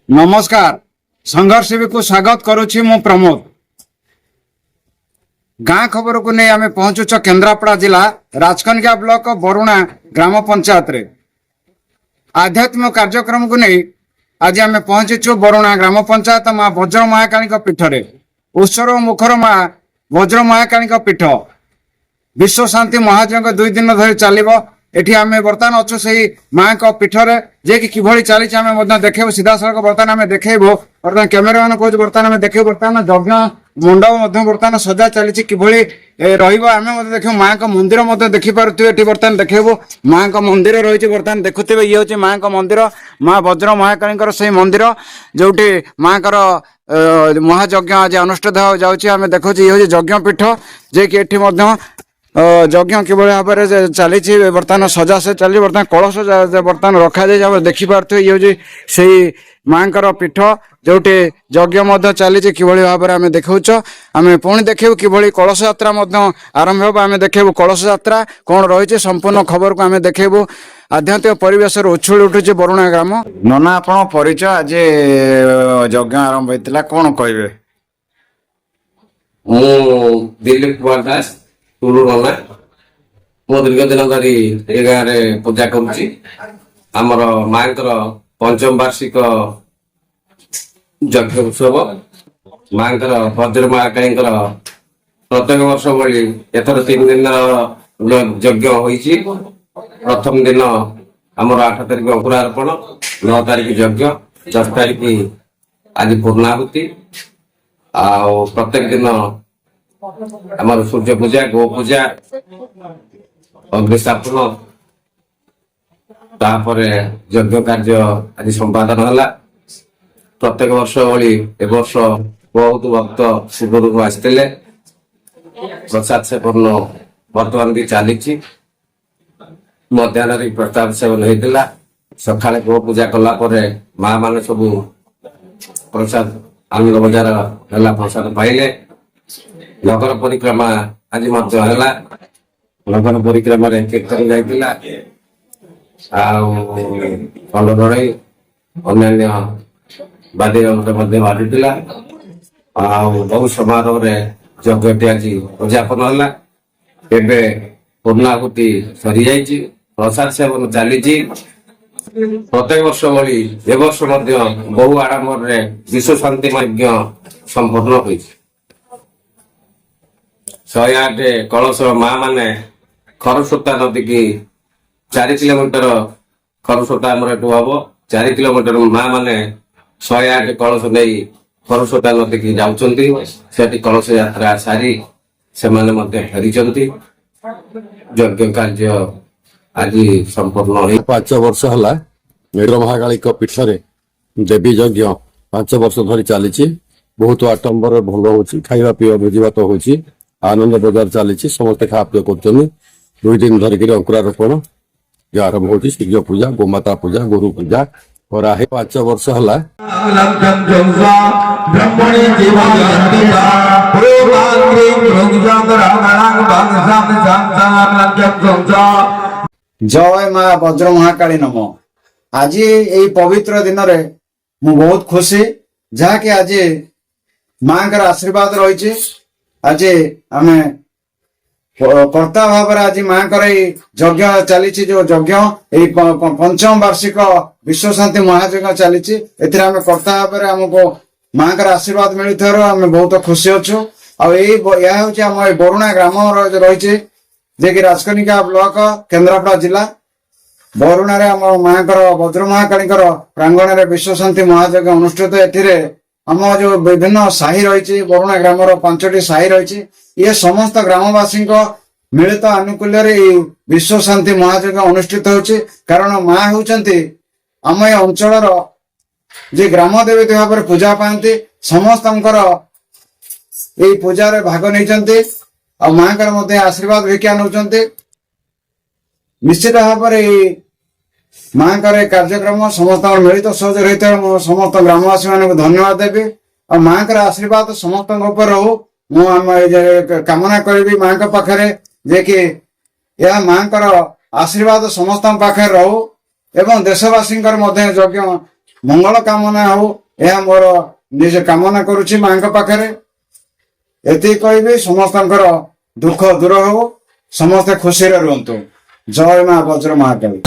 नमस्कार संघर्ष सेवी को स्वागत करुछि मु प्रमोद। गाँ खबर को नहीं आम पहुंचुच केन्द्रापड़ा जिला राजकनिका ब्लॉक बरुणा ग्राम पंचायत रे आध्यात्मिक कार्यक्रम को नहीं आज आम पहुंचीचु बरुणा ग्राम पंचायत माँ वज्र महाकाली पीठरे उत्सव मुखर माँ वज्र महाकाली पीठ विश्व शांति महायज्ञ 2 दिन धरी चलो। एठी आमे बर्तमान अच्छु से माँ को पीठरे जे कि किभଳି चली आम देखेबू सीधा सड़क बर्तमान आम देखेबू बर्तमान कैमेरामैन कहूँ बर्तमान आम देखेबू बर्तमान यज्ञ मंडप बर्तमान सजा चली किभଳି आम देख माँ को मंदिर देखी पारे ये बर्तमान देखेबू माँ को मंदिर रही बर्तमान देखुवे ये हूँ माँ को मंदिर माँ वज्र महाकाली से मंदिर जोटी माँ को महायज्ञ आज अनुष्ठित जाऊँ देखु ये हूँ यज्ञ पीठ जे कि एठी यज्ञ किभଳି भाव चली बर्तमान सजा से चली बर्तमान कलश बर्तमान रखा जाए देखी पारे ये हूँ से माँ पीठ जोटे यज्ञ चली किभଳି भाव आम देखौच आम पुणी देखू किभଳି कलश यात्रा आरंभ हो आम देखू कलश यात्रा कौन रही संपूर्ण खबर को आम देखू आध्यात्मिक परिवेश उछुल उठुचे बरुणा ग्राम। नना आपण परिचय आज यज्ञ आरंभ होता कौन कहे? दिलीप कुमार दास टुलू नना मो दीर्घ दिन धरी ए गाँव में पूजा करुच्ची आमर माँ पंचम वार्षिक यज्ञ उत्सव माँ वज्र महाकाली प्रत्येक वर्ष भली एथर 3 दिन यज्ञ होईची। प्रथम दिन आमर 8 तारिख अंकुरार्पण 9 तारिख यज्ञ 10 तारिख आज पूर्णाहुति आ प्रत्येक दिन आमर सूर्य पूजा गो पूजा अग्निस्थापन तापरे यज्ञ कार्य आज संपादन है। प्रत्येक वर्ष भली ए वर्ष बहुत भक्त शिवरू आसते प्रसाद सेवन बर्तमान भी चली मध्याह्न प्रसाद सेवन होता सकाଳେ गो पूजा कलापर माँ मान सब प्रसाद आनंद बजार है प्रसाद पाइले। नगर परिक्रमा आज नगर परिक्रमा कीर्तन जाइला आलड़ई अन्य बादी बाजुला बहु समारोह यज्ञ आज उद्यापन है। पूर्णाहुति सरी जाइए प्रसाद सेवन चली प्रत्येक वर्ष भली ए वर्ष बहु आडम्बर विश्व शांति यज्ञ संपन्न हो 108 कलश माँ माने खरस्रोता नदी की 4 किलोमीटर खरस्रोता हम हम 4 किलोमीटर माँ माने 108 कलश नहीं खरस्रोता नदी की जाती कलश यात्रा सारी से फेरी यज्ञ कार्य आज संपन्न 5 वर्ष है वज्र महाकाली पीठरे देवी यज्ञ 5 वर्ष धरी चली बहुत आडंबर भंग हो खाଇବା ପିଇବା ଭୋଜିଭାତ होची आनंद बजार चली समस्ते खा पी कर 2 दिन धरिक अंकुरारोपण आरंभ हो सूर्य पूजा गोमाता पूजा गुरु पूजा कराहे 5 वर्ष है। जय माँ वज्र महाकाली नमो। आज यही पवित्र दिन रे मु बहुत खुशी जहाँकि आज माँ का आशीर्वाद रही आज आम कर्ता भाव आज माँ कर यज्ञ चली जो यज्ञ यही पंचम वार्षिक विश्व शांति महायज्ञ चली आम कर्ता भाव आमको माँ का आशीर्वाद मिलुथार आम बहुत खुशी अच्छु। यह हूँ आम बरुणा ग्राम रही जे कि राजकनिका ब्लॉक केन्द्रापड़ा जिला बरुणा रे आम माँ वज्र महाकाली प्रांगण में विश्व शांति महायज्ञ अनुष्ठित एथिरे आम जो विभिन्न साही रही बरुणा ग्राम 5टी साही रही ये समस्त ग्रामवासी मिलित आनुकूल्य विश्व शांति महायज्ञ अनुष्ठित होची। कारण माँ होती आम ये अंचल जे ग्राम देवती भाव में पूजा पाती समस्त यही पूजा रे भाग नहीं माँ का आशीर्वाद भिक्षा नौ निश्चित भाव माँ का कार्यक्रम समस्त मिलित सहयोग रहते समस्त ग्रामवासी मान धन्यवाद देवी और माँ का आशीर्वाद समस्त रहू मुझे कामना करी माँ का पाखे जे कि यह माँ का आशीर्वाद समस्त पाखे रहू एवं देशवासी यज्ञ ମଙ୍ଗଳ କାମନା ହଉ, ଏହା ମୋର ନିଜ କାମନା କରୁଛି ମାଙ୍କ ପାଖରେ। ଏତିକି କହିବି, ସମସ୍ତଙ୍କର ଦୁଃଖ ଦୂର ହଉ, ସମସ୍ତେ ଖୁସିରେ ରୁହନ୍ତୁ। ଜୟ ମା ବଜ୍ର ମହାକାଳୀ।